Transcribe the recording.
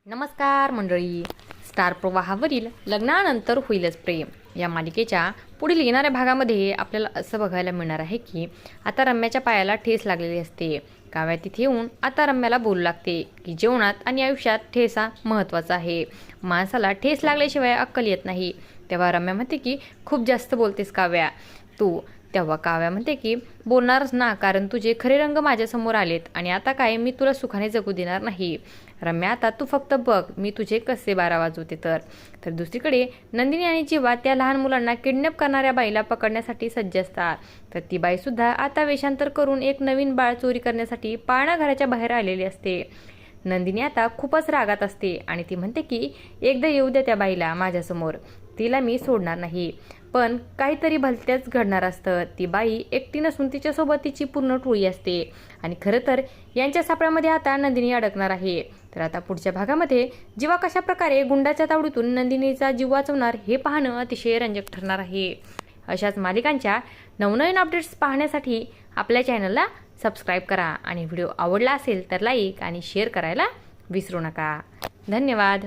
नमस्कार मंडळी. स्टार प्रवाहावरील लग्नानंतर होईलच प्रेम या मालिकेच्या पुढील येणाऱ्या भागामध्ये आपल्याला असं बघायला मिळणार आहे की आता रम्याच्या पायाला ठेस लागलेली असते. काव्या तिथे येऊन आता रम्याला बोलू लागते की जीवनात आणि आयुष्यात ठेस हा महत्त्वाचा आहे. माणसाला ठेस लागल्याशिवाय अक्कल येत नाही. तेव्हा रम्या म्हणते की खूप जास्त बोलतेस काव्या तू. तेव्हा काव्या म्हणते की बोलणारच ना, कारण तुझे खरे रंग माझ्यासमोर आलेत आणि आता काय मी तुला सुखाने जगू देणार नाही. रम्या आता तू फक्त बघ मी तुझे कसे 12 वाजवते. तर दुसरीकडे नंदिनी आणि जीवा त्या लहान मुलांना किडनॅप करणाऱ्या बाईला पकडण्यासाठी सज्ज असतात. तर ती बाईसुद्धा आता वेषांतर करून एक नवीन बाळ चोरी करण्यासाठी पाळणा घराच्या बाहेर आलेली असते. नंदिनी आता खूपच रागात असते आणि ती म्हणते की एकदा येऊ द्या त्या बाईला माझ्यासमोर, तिला मी सोडणार नाही. पण काहीतरी भलत्याच घडणार असतं. ती बाई एकटी नसून तिच्यासोबत तिची पूर्ण टोळी असते आणि खरं तर यांच्या सापळ्यामध्ये आता नंदिनी अडकणार आहे. तर आता पुढच्या भागामध्ये जीवा कशा प्रकारे गुंडाच्या तावडीतून नंदिनीचा जीव वाचवणार हे पाहणं अतिशय रंजक ठरणार आहे. अशाच मालिकांच्या नवनवीन अपडेट्स पाहण्यासाठी आपल्या चॅनलला सबस्क्राईब करा आणि व्हिडिओ आवडला असेल तर लाईक आणि शेअर करायला विसरू नका. धन्यवाद.